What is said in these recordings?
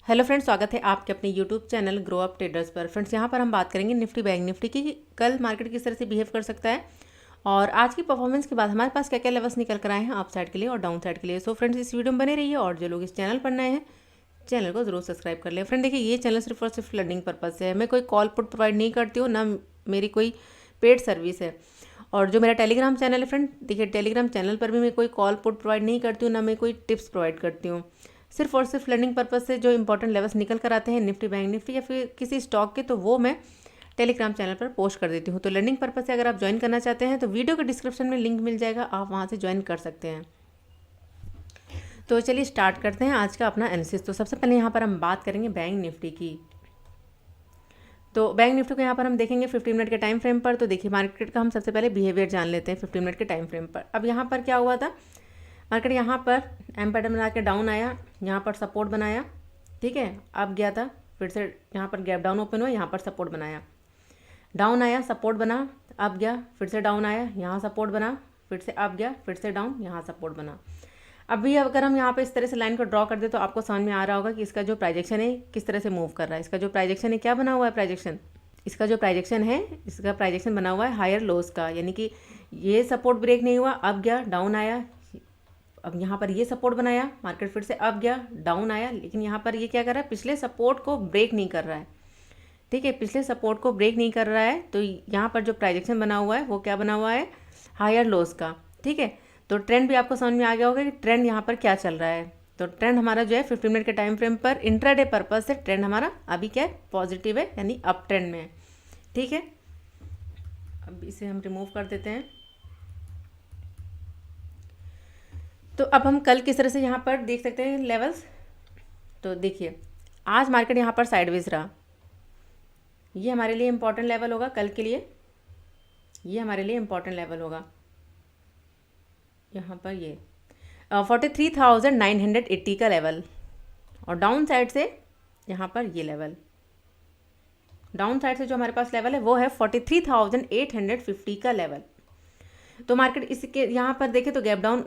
Hello friends, स्वागत है आपके अपने YouTube channel grow up traders पर। फ्रेंड्स, यहाँ पर हम बात करेंगे निफ्टी बैंक निफ्टी की कि कल मार्केट किस तरह से बिहेव कर सकता है और आज की परफॉर्मेंस के बाद हमारे पास क्या क्या लेवल्स निकल कर आए हैं अप साइड के लिए और डाउन साइड के लिए। सो फ्रेंड्स, इस वीडियो में बने रहिए और जो लोग इस चैनल पर नए हैं चैनल को जरूर सब्सक्राइब कर ले। फ्रेंड देखिए, ये चैनल सिर्फ और सिर्फ लर्निंग पर्पज से है। मैं कोई कॉल पुट प्रोवाइड नहीं करती हूँ, ना मेरी कोई पेड सर्विस है। और जो मेरा टेलीग्राम चैनल है फ्रेंड, देखिए टेलीग्राम चैनल पर भी मैं कोई कॉल पुट प्रोवाइड नहीं करती हूँ, ना मैं कोई टिप्स प्रोवाइड करती हूँ। सिर्फ और सिर्फ लर्निंग पर्पज से जो इंपॉर्टेंट लेवल्स निकल कर आते हैं निफ्टी बैंक निफ्टी या फिर किसी स्टॉक के, तो वो मैं टेलीग्राम चैनल पर पोस्ट कर देती हूँ। तो लर्निंग पर्पज से अगर आप ज्वाइन करना चाहते हैं तो वीडियो के डिस्क्रिप्शन में लिंक मिल जाएगा, आप वहाँ से ज्वाइन कर सकते हैं। तो चलिए स्टार्ट करते हैं आज का अपना एनालिसिस। तो सबसे पहले यहाँ पर हम बात करेंगे बैंक निफ्टी की। तो बैंक निफ्टी को यहाँ पर हम देखेंगे 15 मिनट के टाइम फ्रेम पर। तो देखिए मार्केट का हम सबसे पहले बिहेवियर जान लेते हैं 15 मिनट के टाइम फ्रेम पर। अब यहाँ पर क्या हुआ था, मार्केट यहाँ पर एम पैटर्न बना के डाउन आया, यहाँ पर सपोर्ट बनाया, ठीक है। अब गया था फिर से यहाँ पर गैप डाउन ओपन हुआ, यहाँ पर सपोर्ट बनाया, डाउन आया, सपोर्ट बना, अब गया फिर से डाउन आया, यहाँ सपोर्ट बना, फिर से अब गया, फिर से डाउन, यहाँ सपोर्ट बना। अभी अगर हम यहाँ पे इस तरह से लाइन को ड्रॉ कर दे तो आपको समझ में आ रहा होगा कि इसका जो प्राइजेक्शन है किस तरह से मूव कर रहा है। इसका जो प्राइजेक्शन है, क्या बना हुआ है प्राइजेक्शन, इसका जो प्राइजेक्शन है, इसका प्राइजेक्शन बना हुआ है हायर लोस का, यानी कि ये सपोर्ट ब्रेक नहीं हुआ, अब गया डाउन आया, अब यहाँ पर ये सपोर्ट बनाया, मार्केट फिर से अब गया डाउन आया, लेकिन यहाँ पर ये क्या कर रहा है, पिछले सपोर्ट को ब्रेक नहीं कर रहा है, ठीक है। पिछले सपोर्ट को ब्रेक नहीं कर रहा है, तो यहाँ पर जो प्राइजेक्शन बना हुआ है वो क्या बना हुआ है, हायर लोस का, ठीक है। तो ट्रेंड भी आपको समझ में आ गया होगा कि ट्रेंड यहाँ पर क्या चल रहा है। तो ट्रेंड हमारा जो है 15 मिनट के टाइम फ्रेम पर इंट्राडे पर्पज से ट्रेंड हमारा अभी क्या है, पॉजिटिव है, यानी अप ट्रेंड में है, ठीक है। अब इसे हम रिमूव कर देते हैं। तो अब हम कल किस तरह से यहाँ पर देख सकते हैं लेवल्स। तो देखिए आज मार्केट यहाँ पर साइडवेज रहा, ये हमारे लिए इम्पॉर्टेंट लेवल होगा कल के लिए, ये हमारे लिए इम्पॉर्टेंट लेवल होगा यहाँ पर, ये 43,980 का लेवल। और डाउन साइड से यहाँ पर ये लेवल, डाउन साइड से जो हमारे पास लेवल है वो है 43,850 का लेवल। तो मार्केट इसके यहाँ पर देखे तो gap down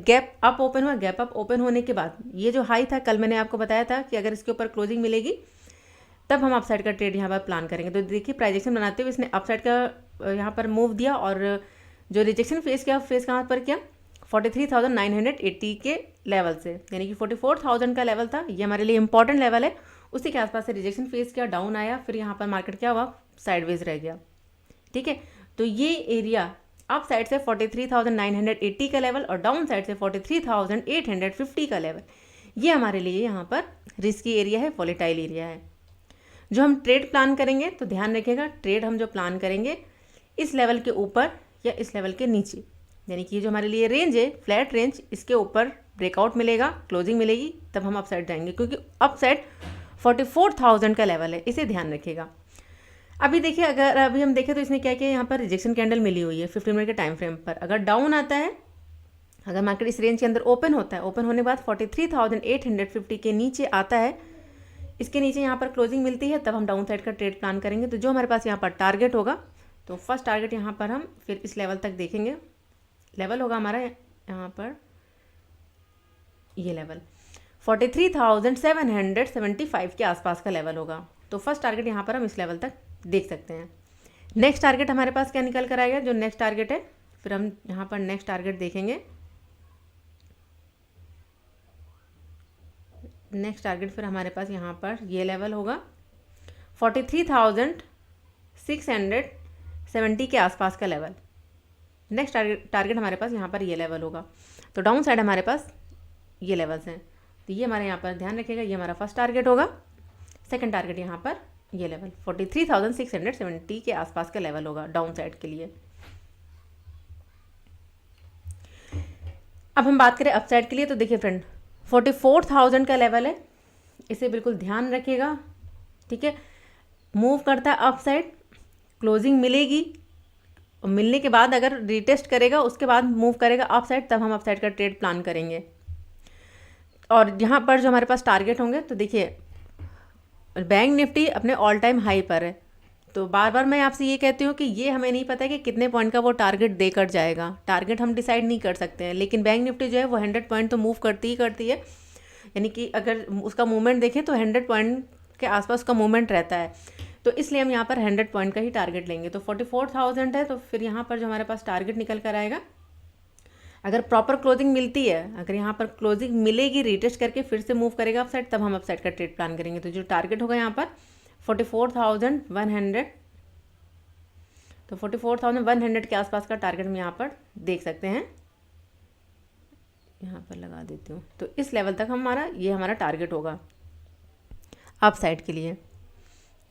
gap up open हुआ। गैप अप ओपन होने के बाद ये जो हाई था, कल मैंने आपको बताया था कि अगर इसके ऊपर क्लोजिंग मिलेगी तब हम अपसाइड का ट्रेड यहाँ पर प्लान करेंगे। तो देखिए प्राइजेक्शन बनाते हुए इसने अपसाइड का यहाँ पर मूव दिया और जो रिजेक्शन फेस किया, फेस कहाँ पर किया, 43,980 के लेवल से, यानी कि 44,000 का लेवल था, ये हमारे लिए इंपॉर्टेंट लेवल है। उसी के आसपास से रिजेक्शन फेस किया, डाउन आया, फिर यहाँ पर मार्केट क्या हुआ, साइडवेज रह गया, ठीक है। तो ये एरिया अप साइड से 43,980 का लेवल और डाउन साइड से 43,850 का लेवल, ये हमारे लिए यहाँ पर रिस्की एरिया है, वॉलेटाइल एरिया है। जो हम ट्रेड प्लान करेंगे तो ध्यान रखिएगा, ट्रेड हम जो प्लान करेंगे इस लेवल के ऊपर या इस लेवल के नीचे, यानी कि जो हमारे लिए रेंज है फ्लैट रेंज, इसके ऊपर ब्रेकआउट मिलेगा, क्लोजिंग मिलेगी, तब हम अपसाइड जाएंगे, क्योंकि अपसाइड 44,000 का लेवल है, इसे ध्यान रखिएगा। अभी देखिए, अगर अभी हम देखें तो इसने क्या किया, यहाँ पर रिजेक्शन कैंडल मिली हुई है 15 मिनट के टाइम फ्रेम पर। अगर डाउन आता है, अगर मार्केट इस रेंज के अंदर ओपन होता है, ओपन होने के बाद 43,850 के नीचे आता है, इसके नीचे यहाँ पर क्लोजिंग मिलती है, तब हम डाउन साइड का ट्रेड प्लान करेंगे। तो जो हमारे पास यहाँ पर टारगेट होगा, तो फर्स्ट टारगेट यहाँ पर हम फिर इस लेवल तक देखेंगे, लेवल होगा हमारा यहाँ पर ये लेवल 43,775 के आसपास का लेवल होगा। तो फर्स्ट टारगेट यहाँ पर हम इस लेवल तक देख सकते हैं। नेक्स्ट टारगेट हमारे पास क्या निकल कर आएगा, जो नेक्स्ट टारगेट है, फिर हम यहाँ पर नेक्स्ट टारगेट देखेंगे। नेक्स्ट टारगेट फिर हमारे पास यहाँ पर ये लेवल होगा 43,670 के आसपास का लेवल। नेक्स्ट टारगेट हमारे पास यहाँ पर ये लेवल होगा। तो डाउन साइड हमारे पास ये लेवल्स हैं, तो ये हमारे यहाँ पर ध्यान रखिएगा, ये हमारा फर्स्ट टारगेट होगा। सेकंड टारगेट यहाँ पर ये लेवल 43,670 के आसपास का लेवल होगा डाउन साइड के लिए। अब हम बात करें अप साइड के लिए, तो देखिए फ्रेंड 44,000 का लेवल है, इसे बिल्कुल ध्यान रखिएगा, ठीक है। मूव करता है अप साइड, क्लोजिंग मिलेगी, मिलने के बाद अगर रिटेस्ट करेगा उसके बाद मूव करेगा अप साइड, तब हम अप साइड का ट्रेड प्लान करेंगे। और यहाँ पर जो हमारे पास टारगेट होंगे, तो देखिए बैंक निफ्टी अपने ऑल टाइम हाई पर है, तो बार बार मैं आपसे ये कहती हूँ कि ये हमें नहीं पता है कि कितने पॉइंट का वो टारगेट देकर जाएगा, टारगेट हम डिसाइड नहीं कर सकते हैं, लेकिन बैंक निफ्टी जो है वो 100 पॉइंट तो मूव करती ही करती है। यानी कि अगर उसका मूवमेंट देखें तो 100 पॉइंट के आसपास उसका मूवमेंट रहता है, तो इसलिए हम यहाँ पर 100 पॉइंट का ही टारगेट लेंगे। तो 44,000 है, तो फिर यहाँ पर जो हमारे पास टारगेट निकल कर आएगा, अगर प्रॉपर क्लोजिंग मिलती है, अगर यहाँ पर क्लोजिंग मिलेगी, रिटेस्ट करके फिर से मूव करेगा अपसाइड, तब हम अपसाइड का ट्रेड प्लान करेंगे। तो जो टारगेट होगा यहाँ पर 44,100, तो 44,100 के आसपास का टारगेट हम यहाँ पर देख सकते हैं। यहाँ पर लगा देती हूँ, तो इस लेवल तक ये हमारा टारगेट होगा अप साइड के लिए।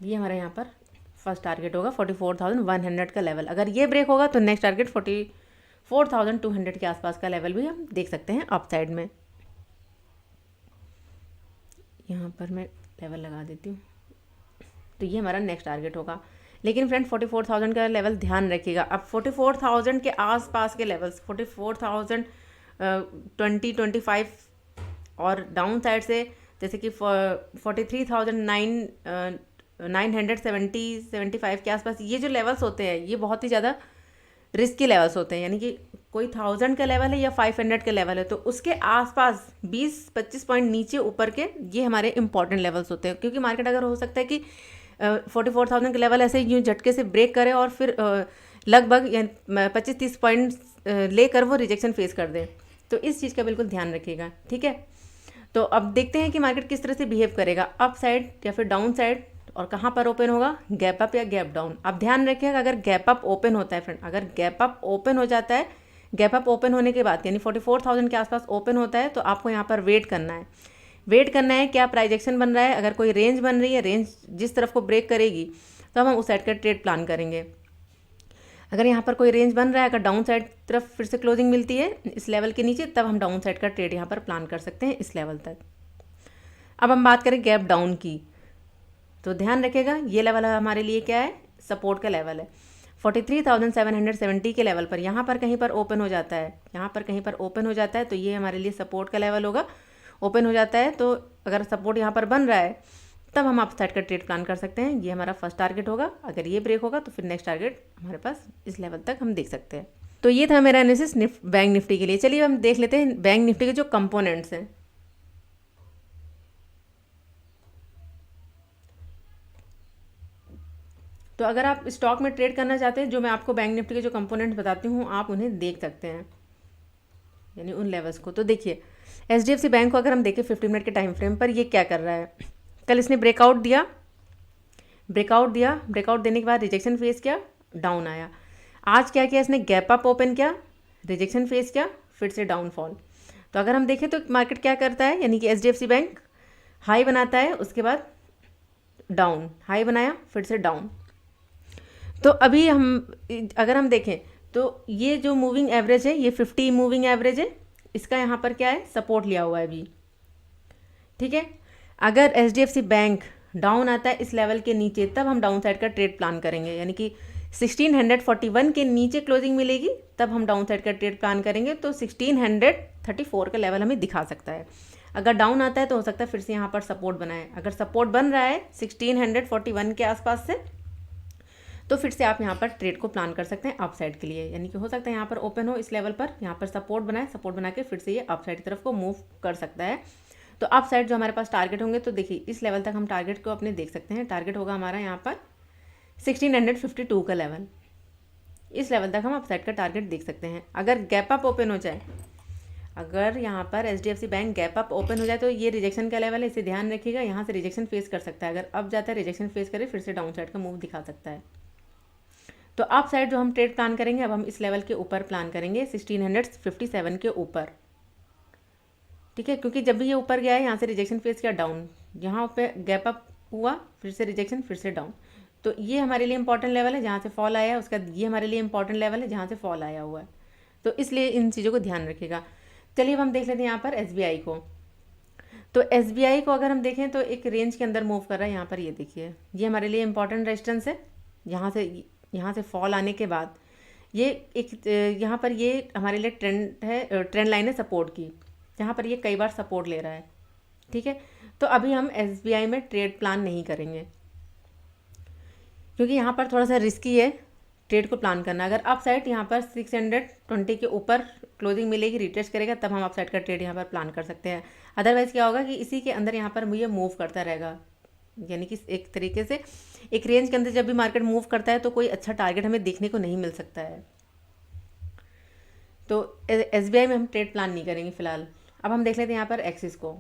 ये हमारा यहाँ पर फर्स्ट टारगेट होगा 44,100 का लेवल। अगर ये ब्रेक होगा तो नेक्स्ट टारगेट 44,200 के आसपास का लेवल भी हम देख सकते हैं अप साइड में। यहाँ पर मैं लेवल लगा देती हूँ, तो ये हमारा नेक्स्ट टारगेट होगा। लेकिन फ्रेंड 44,000 का लेवल ध्यान रखिएगा। अब 44,000 के आसपास के लेवल्स 44,020-25 और डाउन साइड से जैसे कि 43,970-75 के आसपास ये जो लेवल्स होते हैं, ये बहुत ही ज़्यादा रिस्की लेवल्स होते हैं। यानी कि कोई 1000 का लेवल है या 500 का लेवल है, तो उसके आसपास 20-25 पॉइंट नीचे ऊपर के ये हमारे इंपॉर्टेंट लेवल्स होते हैं। क्योंकि मार्केट अगर हो सकता है कि 44,000 के लेवल ऐसे यूँ झटके से ब्रेक करे और फिर लगभग 25-30 पॉइंट लेकर वो रिजेक्शन फेस कर दे। तो इस चीज़ का बिल्कुल ध्यान रखिएगा, ठीक है। तो अब देखते हैं कि मार्केट किस तरह से बिहेव करेगा, अप साइड या फिर डाउन साइड, और कहाँ पर ओपन होगा, गैप अप या गैप डाउन। अब ध्यान रखिएगा, अगर गैप अप ओपन होता है फ्रेंड, अगर गैप अप ओपन हो जाता है, गैप अप ओपन होने के बाद यानी 44,000 के आसपास ओपन होता है, तो आपको यहाँ पर वेट करना है। वेट करना है क्या प्राइजेक्शन बन रहा है, अगर कोई रेंज बन रही है, रेंज जिस तरफ को ब्रेक करेगी तो हम उस साइड का ट्रेड प्लान करेंगे। अगर यहाँ पर कोई रेंज बन रहा है, अगर डाउन साइड तरफ फिर से क्लोजिंग मिलती है इस लेवल के नीचे, तब हम डाउन साइड का ट्रेड यहाँ पर प्लान कर सकते हैं इस लेवल तक। अब हम बात करें गैप डाउन की, तो ध्यान रखिएगा ये लेवल हमारे लिए क्या है, सपोर्ट का लेवल है 43,770 के लेवल पर। यहाँ पर कहीं पर ओपन हो जाता है, यहाँ पर कहीं पर ओपन हो जाता है, तो ये हमारे लिए सपोर्ट का लेवल होगा। ओपन हो जाता है तो अगर सपोर्ट यहाँ पर बन रहा है, तब हम अप साइड का ट्रेड प्लान कर सकते हैं। ये हमारा फर्स्ट टारगेट होगा। अगर ये ब्रेक होगा तो फिर नेक्स्ट टारगेट हमारे पास इस लेवल तक हम देख सकते हैं। तो ये था मेरा एनालिसिस बैंक निफ्टी के लिए। चलिए हम देख लेते हैं बैंक निफ्टी के जो कंपोनेंट्स हैं। तो अगर आप स्टॉक में ट्रेड करना चाहते हैं, जो मैं आपको बैंक निफ्टी के जो कंपोनेंट्स बताती हूँ, आप उन्हें देख सकते हैं, यानी उन लेवल्स को। तो देखिए HDFC बैंक को अगर हम देखें 15 मिनट के टाइम फ्रेम पर, ये क्या कर रहा है, कल इसने ब्रेकआउट दिया, ब्रेकआउट देने के बाद रिजेक्शन फेस किया, डाउन आया। आज क्या किया इसने, गैप अप ओपन किया, रिजेक्शन फेस किया, फिर से डाउनफॉल। तो अगर हम देखें तो मार्केट क्या करता है, यानी कि HDFC बैंक हाई बनाता है, उसके बाद डाउन, हाई बनाया, फिर से डाउन। तो अभी अगर हम देखें तो ये जो मूविंग एवरेज है, ये 50 मूविंग एवरेज है, इसका यहाँ पर क्या है, सपोर्ट लिया हुआ है अभी, ठीक है। अगर HDFC बैंक डाउन आता है इस लेवल के नीचे, तब हम डाउन साइड का ट्रेड प्लान करेंगे, यानी कि 1641 के नीचे क्लोजिंग मिलेगी, तब हम डाउन साइड का ट्रेड प्लान करेंगे। तो 1634 का लेवल हमें दिखा सकता है। अगर डाउन आता है तो हो सकता है फिर से यहाँ पर सपोर्ट बनाए। अगर सपोर्ट बन रहा है 1641 के आसपास से, तो फिर से आप यहाँ पर ट्रेड को प्लान कर सकते हैं अप साइड के लिए। यानी कि हो सकता है यहाँ पर ओपन हो इस लेवल पर, यहाँ पर सपोर्ट बनाए, सपोर्ट बना के फिर से ये अप साइड की तरफ को मूव कर सकता है। तो अप साइड जो हमारे पास टारगेट होंगे, तो देखिए इस लेवल तक हम टारगेट को अपने देख सकते हैं। टारगेट होगा हमारा यहाँ पर 1652 का लेवल, इस लेवल तक हम अप साइड का टारगेट देख सकते हैं। अगर गैप अप ओपन हो जाए, अगर यहाँ पर HDFC bank gap up open हो जाए, तो ये रिजेक्शन का लेवल है, इसे ध्यान रखिएगा। यहाँ से रिजेक्शन फेस कर सकता है, अगर अब जाता है रिजेक्शन फेस करे, फिर से डाउन साइड का मूव दिखा सकता है। तो अप साइड जो हम ट्रेड प्लान करेंगे, अब हम इस लेवल के ऊपर प्लान करेंगे, 1657 के ऊपर, ठीक है। क्योंकि जब भी ये ऊपर गया है, यहाँ से रिजेक्शन फेस किया, डाउन, यहाँ पे गैप अप हुआ, फिर से रिजेक्शन, फिर से डाउन। तो ये हमारे लिए इंपॉर्टेंट लेवल है जहाँ से फॉल आया है, उसका ये हमारे लिए इंपॉर्टेंट लेवल है जहाँ से फॉल आया हुआ है। तो इसलिए इन चीज़ों को ध्यान रखिएगा। चलिए अब हम देख लेते हैं यहाँ पर SBI को। तो SBI को अगर हम देखें तो एक रेंज के अंदर मूव कर रहा है। यहाँ पर ये देखिए, ये हमारे लिए इंपॉर्टेंट रेजिस्टेंस है। यहाँ से फॉल आने के बाद ये एक यहाँ पर ये हमारे लिए ट्रेंड लाइन है सपोर्ट की, जहाँ पर ये कई बार सपोर्ट ले रहा है, ठीक है। तो अभी हम SBI में ट्रेड प्लान नहीं करेंगे, क्योंकि यहाँ पर थोड़ा सा रिस्की है ट्रेड को प्लान करना। अगर अप साइड यहाँ पर 620 के ऊपर क्लोजिंग मिलेगी, रिटेस्ट करेगा, तब हम अप साइड का ट्रेड यहाँ पर प्लान कर सकते हैं। अदरवाइज़ क्या होगा कि इसी के अंदर यहाँ पर मुझे मूव करता रहेगा, यानी कि एक तरीके से एक रेंज के अंदर जब भी मार्केट मूव करता है तो कोई अच्छा टारगेट हमें देखने को नहीं मिल सकता है। तो SBI में हम ट्रेड प्लान नहीं करेंगे फिलहाल। अब हम देख लेते हैं यहाँ पर एक्सिस को।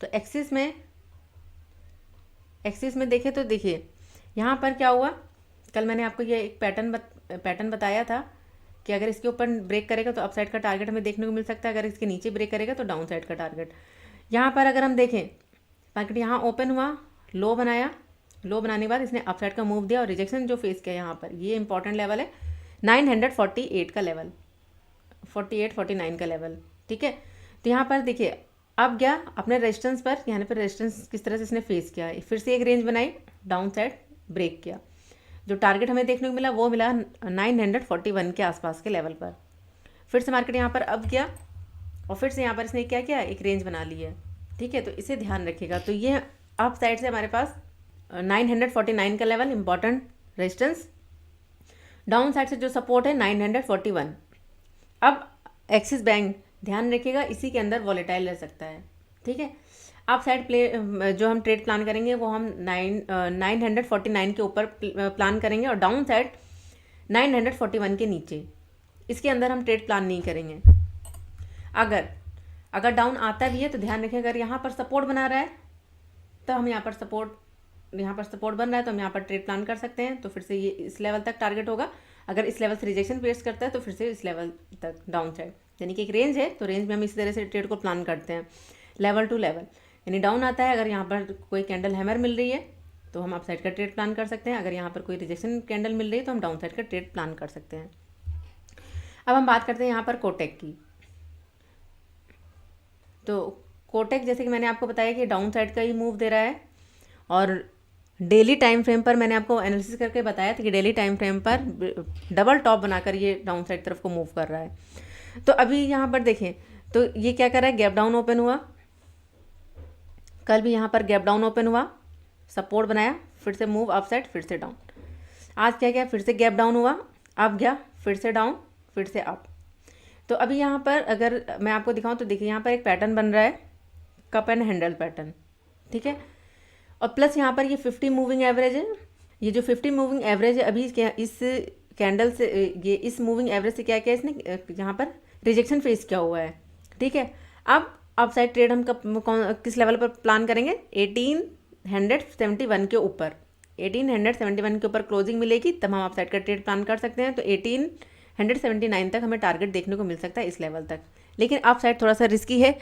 तो एक्सिस में देखें तो देखिए यहाँ पर क्या हुआ, कल मैंने आपको ये एक पैटर्न बताया था कि अगर इसके ऊपर ब्रेक करेगा तो अपसाइड का टारगेट हमें देखने को मिल सकता है, अगर इसके नीचे ब्रेक करेगा तो डाउन साइड का टारगेट। यहाँ पर अगर हम देखें मार्केट यहाँ ओपन हुआ, लो बनाया, लो बनाने के बाद इसने अपसाइड का मूव दिया और रिजेक्शन जो फेस किया यहाँ पर, ये इंपॉर्टेंट लेवल है 948 का लेवल, 48-49 का लेवल, ठीक है। तो यहाँ पर देखिए अब गया अपने रेजिस्टेंस पर, यहाँ पर रेजिस्टेंस किस तरह से इसने फेस किया, फिर से एक रेंज बनाई, डाउन साइड ब्रेक किया, जो टारगेट हमें देखने को मिला वो मिला 941 के आसपास के लेवल पर। फिर से मार्केट यहाँ पर अब गया और फिर से यहाँ पर इसने क्या किया, एक रेंज बना ली है, ठीक है। तो इसे ध्यान रखिएगा। तो ये अप साइड से हमारे पास 949 का level important resistance, down side से जो सपोर्ट है 941। अब एक्सिस बैंक ध्यान रखिएगा, इसी के अंदर वॉलेटाइल रह सकता है, ठीक है। अप साइड जो हम ट्रेड प्लान करेंगे वो हम 949 के ऊपर प्लान करेंगे और डाउन साइड 941 के नीचे, इसके अंदर हम ट्रेड प्लान नहीं करेंगे। अगर डाउन आता भी है तो ध्यान रखें, अगर यहाँ पर सपोर्ट बना रहा है तो हम यहाँ पर सपोर्ट बन रहा है तो हम यहाँ पर ट्रेड प्लान कर सकते हैं। तो फिर से ये इस लेवल तक टारगेट होगा, अगर इस लेवल से रिजेक्शन फेस करता है तो फिर से इस लेवल तक डाउन साइड, यानी कि एक रेंज है तो रेंज में हम इसी तरह से ट्रेड को प्लान करते हैं, लेवल टू लेवल। यानी डाउन आता है, अगर यहाँ पर कोई कैंडल हैमर मिल रही है तो हम अप साइड का ट्रेड प्लान कर सकते हैं, अगर यहाँ पर कोई रिजेक्शन कैंडल मिल रही है तो हम डाउन साइड का ट्रेड प्लान कर सकते हैं। अब हम बात करते हैं यहाँ पर कोटेक की। तो कोटेक जैसे कि मैंने आपको बताया कि डाउन साइड का ही मूव दे रहा है और डेली टाइम फ्रेम पर मैंने आपको एनालिसिस करके बताया था कि डेली टाइम फ्रेम पर डबल टॉप बनाकर ये डाउन साइड तरफ को मूव कर रहा है। तो अभी यहाँ पर देखें तो ये क्या कर रहा है, गैप डाउन ओपन हुआ, कल भी यहाँ पर गैप डाउन ओपन हुआ, सपोर्ट बनाया, फिर से मूव अप साइड, फिर से डाउन। आज क्या गया, फिर से गैप डाउन हुआ, अब गया फिर से डाउन, फिर से अप। तो अभी यहाँ पर अगर मैं आपको दिखाऊं तो देखिए यहाँ पर एक पैटर्न बन रहा है, कप एंड हैंडल पैटर्न, ठीक है। और प्लस यहाँ पर ये 50 मूविंग एवरेज है, ये जो 50 मूविंग एवरेज है अभी इस कैंडल से, ये इस मूविंग एवरेज से क्या किया इसने, यहाँ पर रिजेक्शन फेस किया हुआ है, ठीक है। अब अप साइड ट्रेड हम किस लेवल पर प्लान करेंगे, 1871 के ऊपर, 1871 के ऊपर क्लोजिंग मिलेगी तब हम अप साइड का ट्रेड प्लान कर सकते हैं। तो 1879 तक हमें टारगेट देखने को मिल सकता है इस लेवल तक। लेकिन अप साइड थोड़ा सा रिस्की है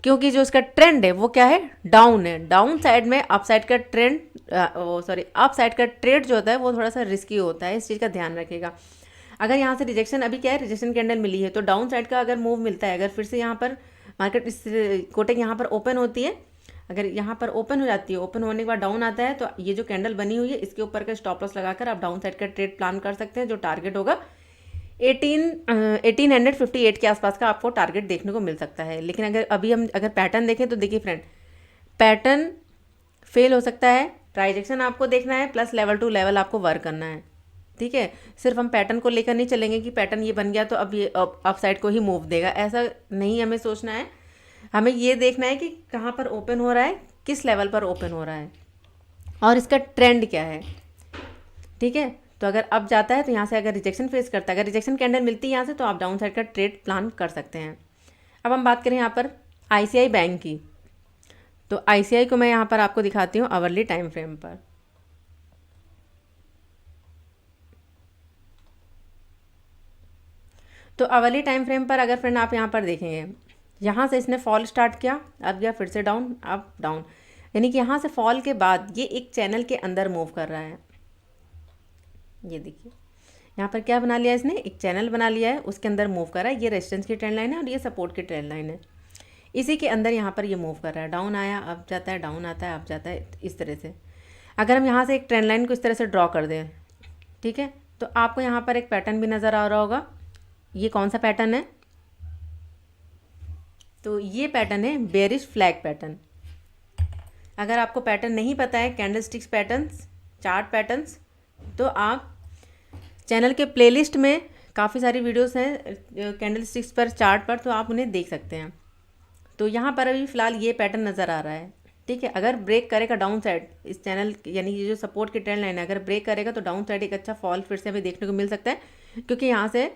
क्योंकि जो इसका ट्रेंड है वो क्या है, डाउन है। डाउन साइड में अप साइड का ट्रेंड अप साइड का ट्रेड जो होता है वो थोड़ा सा रिस्की होता है, इस चीज़ का ध्यान रखिएगा। अगर यहाँ से रिजेक्शन, अभी क्या है रिजेक्शन कैंडल मिली है तो डाउन साइड का अगर मूव मिलता है, अगर फिर से यहाँ पर मार्केट इस कोटेक यहाँ पर ओपन होती है, अगर यहाँ पर ओपन हो जाती है, ओपन होने के बाद डाउन आता है तो ये जो कैंडल बनी हुई है इसके ऊपर का स्टॉप लॉस लगाकर आप डाउन साइड का ट्रेड प्लान कर सकते हैं, जो टारगेट होगा 1858 के आसपास का आपको टारगेट देखने को मिल सकता है। लेकिन अगर पैटर्न देखें तो देखिए फ्रेंड, पैटर्न फेल हो सकता है, ट्रांजैक्शन आपको देखना है, प्लस लेवल टू लेवल आपको वर्क करना है, ठीक है। सिर्फ हम पैटर्न को लेकर नहीं चलेंगे कि पैटर्न ये बन गया तो अब ये अप साइड को ही मूव देगा, ऐसा नहीं हमें सोचना है। हमें ये देखना है कि कहाँ पर ओपन हो रहा है, किस लेवल पर ओपन हो रहा है और इसका ट्रेंड क्या है, ठीक है। तो अगर अब जाता है तो यहाँ से अगर रिजेक्शन फेस करता है, अगर रिजेक्शन कैंडल मिलती है यहाँ से तो आप डाउन साइड का ट्रेड प्लान कर सकते हैं। अब हम बात करें यहाँ पर ICICI बैंक की। तो ICICI को मैं यहाँ पर आपको दिखाती हूँ आवरली टाइम फ्रेम पर। तो आवरली टाइम फ्रेम पर अगर फ्रेंड आप यहाँ पर देखेंगे, यहाँ से इसने फॉल स्टार्ट किया, अब गया फिर से डाउन, अब डाउन, यानी कि यहाँ से फॉल के बाद ये एक चैनल के अंदर मूव कर रहा है। ये देखिए यहाँ पर क्या बना लिया इसने, एक चैनल बना लिया है, उसके अंदर मूव कर रहा है। ये रेजिस्टेंस की ट्रेंड लाइन है और ये सपोर्ट की ट्रेंड लाइन है, इसी के अंदर यहाँ पर ये मूव कर रहा है। डाउन आया, अब जाता है, डाउन आता है, अब जाता है, इस तरह से। अगर हम यहाँ से एक ट्रेंड लाइन को इस तरह से ड्रॉ कर दें, ठीक है, तो आपको यहाँ पर एक पैटर्न भी नज़र आ रहा होगा। ये कौन सा पैटर्न है, तो ये पैटर्न है बेरिश फ्लैग पैटर्न। अगर आपको पैटर्न नहीं पता है, candle sticks patterns, chart patterns, तो आप चैनल के प्लेलिस्ट में काफ़ी सारी वीडियोस हैं कैंडल स्टिक्स पर, चार्ट पर, तो आप उन्हें देख सकते हैं। तो यहाँ पर अभी फ़िलहाल ये पैटर्न नज़र आ रहा है, ठीक है। अगर ब्रेक करेगा डाउन साइड इस चैनल, यानी ये जो सपोर्ट की ट्रेंड लाइन है, अगर ब्रेक करेगा तो डाउन साइड एक अच्छा फॉल फिर से हमें देखने को मिल सकता है, क्योंकि यहाँ से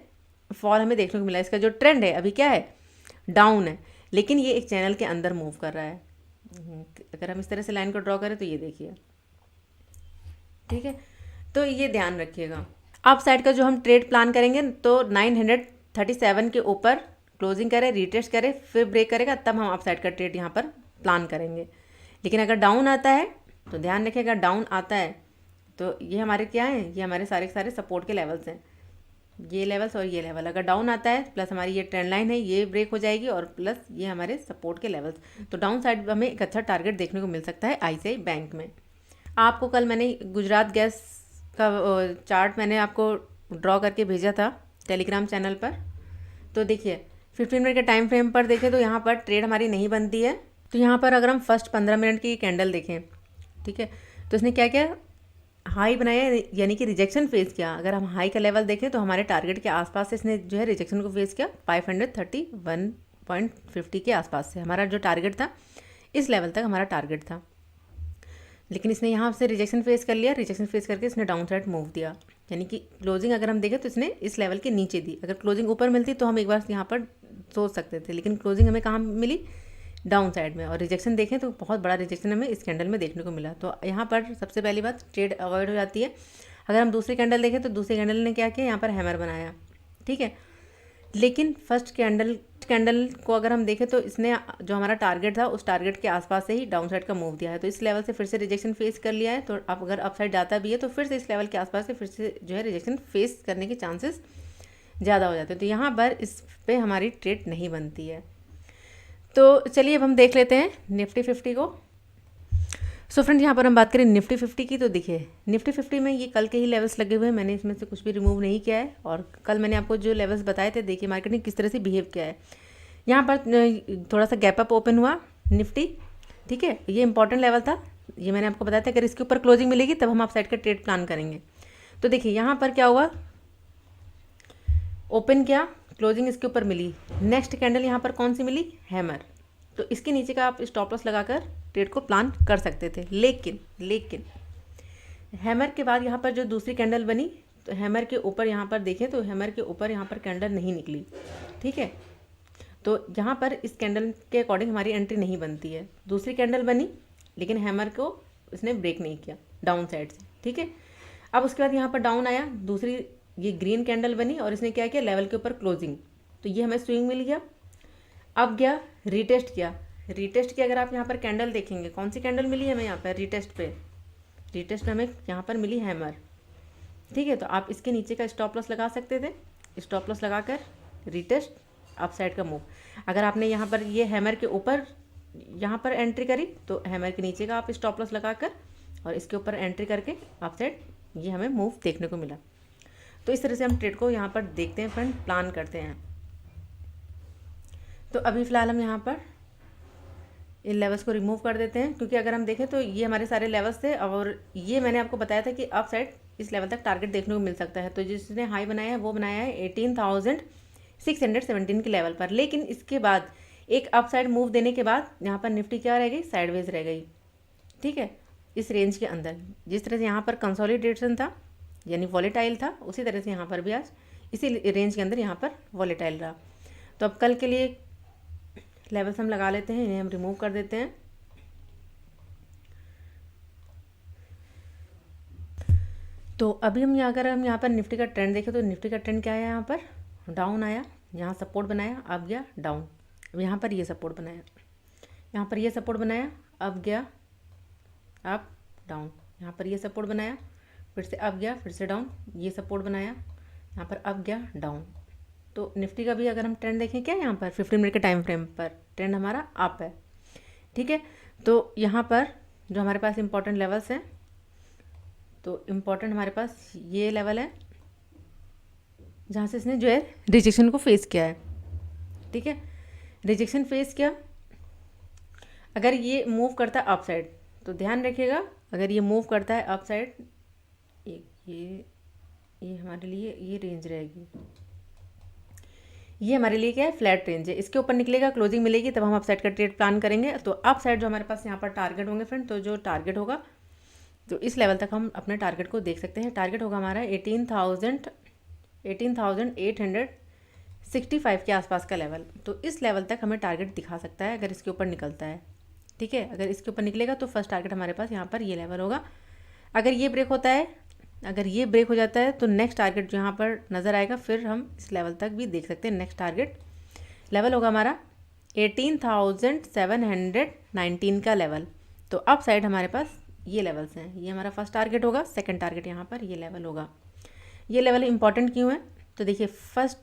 फॉल हमें देखने को मिला। इसका जो ट्रेंड है अभी क्या है, डाउन है, लेकिन ये एक चैनल के अंदर मूव कर रहा है। अगर हम इस तरह से लाइन को ड्रॉ करें तो ये देखिए, ठीक है। तो ये ध्यान रखिएगा। अप साइड का जो हम ट्रेड प्लान करेंगे तो 937 के ऊपर क्लोजिंग करें, रिटेस्ट करें, फिर ब्रेक करेगा, तब हम अप साइड का ट्रेड यहाँ पर प्लान करेंगे। लेकिन अगर डाउन आता है तो ध्यान रखिएगा, डाउन आता है तो ये हमारे क्या हैं, ये हमारे सारे के सारे सपोर्ट के लेवल्स हैं, ये लेवल्स और ये लेवल। अगर डाउन आता है प्लस हमारी ये ट्रेंड लाइन है, ये ब्रेक हो जाएगी, और प्लस ये हमारे सपोर्ट के लेवल्स, तो डाउन साइड हमें एक अच्छा टारगेट देखने को मिल सकता है ICICI बैंक में। आपको कल मैंने गुजरात गैस का चार्ट मैंने आपको ड्रॉ करके भेजा था टेलीग्राम चैनल पर। तो देखिए 15 मिनट के टाइम फ्रेम पर देखें तो यहाँ पर ट्रेड हमारी नहीं बनती है। तो यहाँ पर अगर हम फर्स्ट 15 मिनट की कैंडल देखें, ठीक है, तो इसने क्या किया, हाई बनाया, यानी कि रिजेक्शन फेस किया। अगर हम हाई का लेवल देखें तो हमारे टारगेट के आसपास से इसने जो है रिजेक्शन को फेस किया, 531.50 के आसपास से हमारा जो टारगेट था, इस लेवल तक हमारा टारगेट था। लेकिन इसने यहाँ से रिजेक्शन फेस कर लिया, रिजेक्शन फेस करके इसने डाउन साइड मूव दिया, यानी कि क्लोजिंग अगर हम देखें तो इसने इस लेवल के नीचे दी। अगर क्लोजिंग ऊपर मिलती तो हम एक बार यहाँ पर सोच सकते थे, लेकिन क्लोजिंग हमें कहाँ मिली, डाउन साइड में। और रिजेक्शन देखें तो बहुत बड़ा रिजेक्शन हमें इस कैंडल में देखने को मिला। तो यहाँ पर सबसे पहली बात, ट्रेड अवॉइड हो जाती है। अगर हम दूसरी कैंडल देखें तो दूसरी कैंडल ने क्या किया, यहाँ पर हैमर बनाया, ठीक है। लेकिन फर्स्ट कैंडल को अगर हम देखें तो इसने जो हमारा टारगेट था उस टारगेट के आसपास से ही डाउन साइड का मूव दिया है। तो इस लेवल से फिर से रिजेक्शन फेस कर लिया है। तो अब अगर अप साइड जाता भी है तो फिर से इस लेवल के आसपास से फिर से जो है रिजेक्शन फेस करने के चांसेस ज़्यादा हो जाते हैं। तो यहाँ पर इस पर हमारी ट्रेड नहीं बनती है। तो चलिए अब हम देख लेते हैं निफ्टी 50 को। सो फ्रेंड, यहाँ पर हम बात करें निफ्टी 50 की। तो देखिए निफ्टी 50 में ये कल के ही लेवल्स लगे हुए हैं, मैंने इसमें से कुछ भी रिमूव नहीं किया है। और कल मैंने आपको जो लेवल्स बताए थे, देखिए मार्केट ने किस तरह से बिहेव किया है। यहाँ पर थोड़ा सा गैप अप ओपन हुआ निफ्टी, ठीक है, ये इंपॉर्टेंट लेवल था, ये मैंने आपको बताया था। अगर इसके ऊपर क्लोजिंग मिलेगी तब हम अप साइड का ट्रेड प्लान करेंगे। तो देखिए यहाँ पर क्या हुआ, ओपन किया, क्लोजिंग इसके ऊपर मिली, नेक्स्ट कैंडल यहाँ पर कौन सी मिली, हैमर। तो इसके नीचे का आप स्टॉप लॉस लगाकर ट्रेड को प्लान कर सकते थे। लेकिन हैमर के बाद यहाँ पर जो दूसरी कैंडल बनी, तो हैमर के ऊपर यहाँ पर देखें तो हैमर के ऊपर यहाँ पर कैंडल नहीं निकली, ठीक है। तो यहाँ पर इस कैंडल के अकॉर्डिंग हमारी एंट्री नहीं बनती है। दूसरी कैंडल बनी लेकिन हैमर को इसने ब्रेक नहीं किया डाउन साइड से, ठीक है। अब उसके बाद यहाँ पर डाउन आया, दूसरी ये ग्रीन कैंडल बनी और इसने क्या किया, लेवल के ऊपर क्लोजिंग, तो ये हमें स्विंग मिल गया। अब गया रिटेस्ट किया, अगर आप यहाँ पर कैंडल देखेंगे, कौन सी कैंडल मिली हमें यहाँ पर रिटेस्ट में हमें यहाँ पर मिली हैमर, ठीक है। तो आप इसके नीचे का स्टॉप लॉस लगा सकते थे, स्टॉप लॉस लगाकर रिटेस्ट अप साइड का मूव। अगर आपने यहाँ पर ये हैमर के ऊपर यहाँ पर एंट्री करी तो हैमर के नीचे का आप स्टॉप लॉस लगाकर और इसके ऊपर एंट्री करके अप साइड ये हमें मूव देखने को मिला। तो इस तरह से हम ट्रेड को यहाँ पर देखते हैं फ्रेंड, प्लान करते हैं। तो अभी फ़िलहाल हम यहाँ पर इन लेवल्स को रिमूव कर देते हैं, क्योंकि अगर हम देखें तो ये हमारे सारे लेवल्स थे और ये मैंने आपको बताया था कि अप साइड इस लेवल तक टारगेट देखने को मिल सकता है। तो जिसने हाई बनाया है वो बनाया है 18,617 के लेवल पर। लेकिन इसके बाद एक अप साइड मूव देने के बाद यहाँ पर निफ्टी क्या रह गई, साइडवेज रह गई, ठीक है, इस रेंज के अंदर। जिस तरह से यहाँ पर कंसोलिडेशन था यानी वॉलेटाइल था, उसी तरह से यहाँ पर भी आज इसी रेंज के अंदर यहाँ पर वॉलेटाइल रहा। तो अब कल के लिए लेवल्स हम लगा लेते हैं, इन्हें हम रिमूव कर देते हैं। तो अभी हम अगर हम यहाँ पर निफ्टी का ट्रेंड देखें तो निफ्टी का ट्रेंड क्या है, यहाँ पर डाउन आया, यहाँ सपोर्ट बनाया, अब गया डाउन। अब यहाँ पर ये सपोर्ट बनाया, यहाँ पर ये सपोर्ट बनाया, अब गया अप डाउन, यहाँ पर ये सपोर्ट बनाया, फिर से अब गया, फिर से डाउन, ये सपोर्ट बनाया, यहाँ पर अब गया डाउन। तो निफ्टी का भी अगर हम ट्रेंड देखें, क्या यहाँ पर 15 मिनट के टाइम फ्रेम पर ट्रेंड हमारा अप है, ठीक है। तो यहाँ पर जो हमारे पास इंपॉर्टेंट लेवल्स हैं, तो इम्पॉर्टेंट हमारे पास ये लेवल है जहाँ से इसने जो है रिजेक्शन को फेस किया है, ठीक है। रिजेक्शन फेस किया, अगर ये मूव करता है अप साइड तो ध्यान रखिएगा, अगर ये मूव करता है अप साइड, ये ये हमारे लिए ये रेंज रहेगी। ये हमारे लिए क्या है, फ्लैट रेंज है। इसके ऊपर निकलेगा, क्लोजिंग मिलेगी, तब हम अप साइड का ट्रेड प्लान करेंगे। तो अप साइड जो हमारे पास यहाँ पर टारगेट होंगे फ्रेंड, तो जो टारगेट होगा तो इस लेवल तक हम अपने टारगेट को देख सकते हैं। टारगेट होगा हमारा 18,865 के आसपास का लेवल। तो इस लेवल तक हमें टारगेट दिखा सकता है अगर इसके ऊपर निकलता है। ठीक है, अगर इसके ऊपर निकलेगा तो फर्स्ट टारगेट हमारे पास यहाँ पर ये लेवल होगा। अगर ये ब्रेक होता है, अगर ये ब्रेक हो जाता है तो नेक्स्ट टारगेट जो यहाँ पर नज़र आएगा, फिर हम इस लेवल तक भी देख सकते हैं। नेक्स्ट टारगेट लेवल होगा हमारा 18,719 का लेवल। तो अप साइड हमारे पास ये लेवल्स हैं। ये हमारा फर्स्ट टारगेट होगा, सेकंड टारगेट यहाँ पर ये लेवल होगा। ये लेवल इंपॉर्टेंट क्यों है, तो देखिए फर्स्ट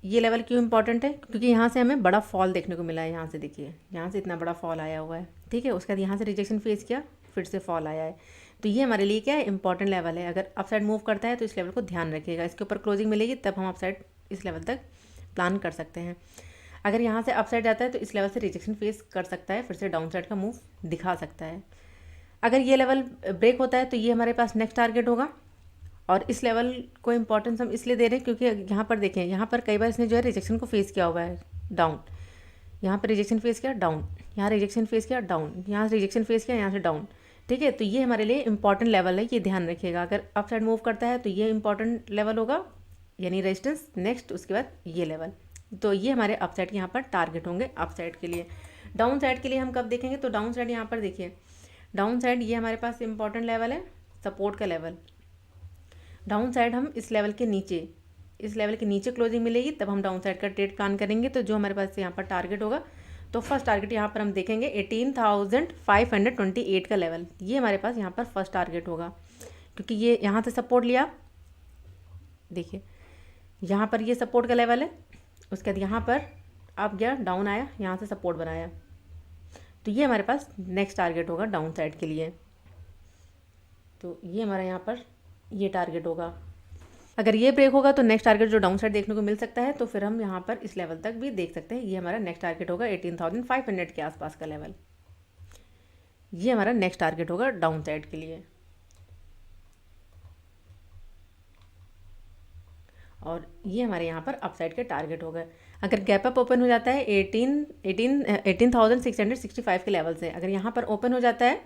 ये लेवल क्यों इंपॉर्टेंट है, क्योंकि यहाँ से हमें बड़ा फॉल देखने को मिला है। यहाँ से देखिए, यहाँ से इतना बड़ा फॉल आया हुआ है। ठीक है, उसके बाद यहाँ से रिजेक्शन फेस किया, फिर से फॉल आया है। तो ये हमारे लिए क्या है, इंपॉर्टेंट लेवल है। अगर अप साइड मूव करता है तो इस लेवल को ध्यान रखिएगा। इसके ऊपर क्लोजिंग मिलेगी तब हम अप साइड इस लेवल तक प्लान कर सकते हैं। अगर यहाँ से अप साइड जाता है तो इस लेवल से रिजेक्शन फेस कर सकता है, फिर से डाउन साइड का मूव दिखा सकता है। अगर ये लेवल ब्रेक होता है तो ये हमारे पास नेक्स्ट टारगेट होगा। और इस लेवल को इंपॉर्टेंस हम इसलिए दे रहे हैं क्योंकि यहाँ पर देखें, यहाँ पर कई बार इसने जो है रिजेक्शन को फेस किया हुआ है, डाउन। यहाँ पर रिजेक्शन फेस किया, डाउन। यहाँ रिजेक्शन फेस किया, डाउन। यहाँ से रिजेक्शन फेस किया, यहाँ से डाउन। ठीक है, तो ये हमारे लिए इंपॉर्टेंट लेवल है, ये ध्यान रखिएगा। अगर अप साइड मूव करता है तो ये इंपॉर्टेंट लेवल होगा, यानी रेजिस्टेंस। नेक्स्ट उसके बाद ये लेवल। तो ये हमारे अप साइड के यहाँ पर टारगेट होंगे अप साइड के लिए। डाउन साइड के लिए हम कब देखेंगे, तो डाउन साइड यहाँ पर देखिए, डाउन साइड ये हमारे पास इंपॉर्टेंट लेवल है, सपोर्ट का लेवल। डाउन साइड हम इस लेवल के नीचे, इस लेवल के नीचे क्लोजिंग मिलेगी तब हम डाउन साइड का ट्रेड प्लान करेंगे। तो जो हमारे पास यहाँ पर टारगेट होगा, तो फर्स्ट टारगेट यहाँ पर हम देखेंगे 18,528 का लेवल। ये हमारे पास यहाँ पर फर्स्ट टारगेट होगा, क्योंकि ये यहाँ से सपोर्ट लिया, देखिए यहाँ पर ये सपोर्ट का लेवल है। उसके बाद यहाँ पर अब गया, डाउन आया, यहाँ से सपोर्ट बनाया। तो ये हमारे पास नेक्स्ट टारगेट होगा डाउन साइड के लिए। तो ये हमारा यहाँ पर ये टारगेट होगा। अगर ये ब्रेक होगा तो नेक्स्ट टारगेट जो डाउन साइड देखने को मिल सकता है, तो फिर हम यहाँ पर इस लेवल तक भी देख सकते हैं। ये हमारा नेक्स्ट टारगेट होगा 18,500 के आसपास का लेवल। ये हमारा नेक्स्ट टारगेट होगा डाउन साइड के लिए। और ये हमारे यहाँ पर अप साइड के टारगेट हो गए। अगर गैप अप ओपन हो जाता है 18,665 के लेवल से, अगर यहाँ पर ओपन हो जाता है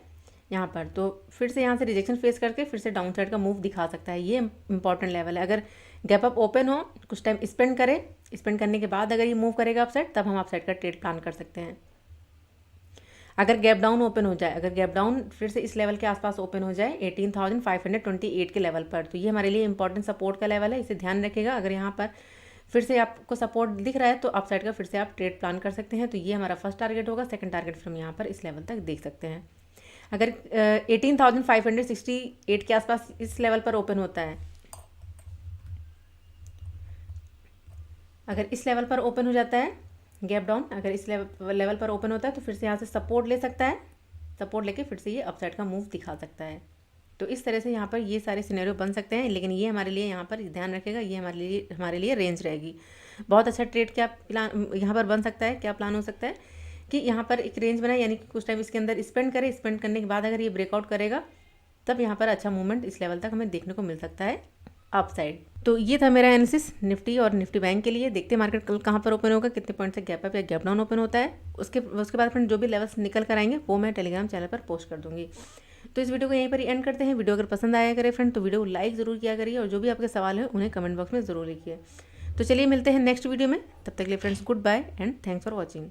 यहाँ पर, तो फिर से यहाँ से रिजेक्शन फेस करके फिर से डाउन साइड का मूव दिखा सकता है। ये इंपॉर्टेंट लेवल है। अगर गैप अप ओपन हो, कुछ टाइम स्पेंड करे, स्पेंड करने के बाद अगर ये मूव करेगा अप साइड, तब हम अप साइड का ट्रेड प्लान कर सकते हैं। अगर गैप डाउन ओपन हो जाए, अगर गैप डाउन फिर से इस लेवल के आसपास ओपन हो जाए 18,528 के लेवल पर, तो ये हमारे लिए इंपॉर्टेंट सपोर्ट का लेवल है, इसे ध्यान रखिएगा। अगर यहाँ पर फिर से आपको सपोर्ट दिख रहा है तो अप साइड का फिर से आप ट्रेड प्लान कर सकते हैं। तो ये हमारा फर्स्ट टारगेट होगा। सेकंड टारगेट फिर हम यहाँ पर इस लेवल तक देख सकते हैं। अगर 18,568 के आसपास इस लेवल पर ओपन होता है, अगर इस लेवल पर ओपन हो जाता है गैप डाउन, अगर इस लेवल पर ओपन होता है, तो फिर से यहाँ से सपोर्ट ले सकता है। सपोर्ट लेके फिर से ये अपसाइड का मूव दिखा सकता है। तो इस तरह से यहाँ पर ये सारे सिनेरियो बन सकते हैं, लेकिन ये हमारे लिए यहाँ पर ध्यान रखेगा, ये हमारे लिए रेंज रहेगी। बहुत अच्छा ट्रेड क्या प्लान यहाँ पर बन सकता है, क्या प्लान हो सकता है कि यहाँ पर एक रेंज बनाए, यानी कि कुछ टाइम इसके अंदर स्पेंड करे, स्पेंड करने के बाद अगर ये ब्रेकआउट करेगा तब यहाँ पर अच्छा मूवमेंट इस लेवल तक हमें देखने को मिल सकता है अप साइड। तो ये था मेरा एनालिसिस निफ्टी और निफ्टी बैंक के लिए। देखते हैं मार्केट कल कहाँ पर ओपन होगा, कितने पॉइंट से गैप अप या गैप डाउन ओपन होता है। उसके बाद फ्रेंड जो भी लेवल्स निकल कर आएंगे वो मैं टेलीग्राम चैनल पर पोस्ट कर दूंगी। तो इस वीडियो को यहीं पर ही एंड करते हैं। वीडियो अगर पसंद आया करे फ्रेंड तो वीडियो को लाइक ज़रूर किया करिए, और जो भी आपके सवाल है उन्हें कमेंट बॉक्स में ज़रूर लिखिए। तो चलिए मिलते हैं नेक्स्ट वीडियो में, तब तक के लिए friends goodbye and thanks for watching.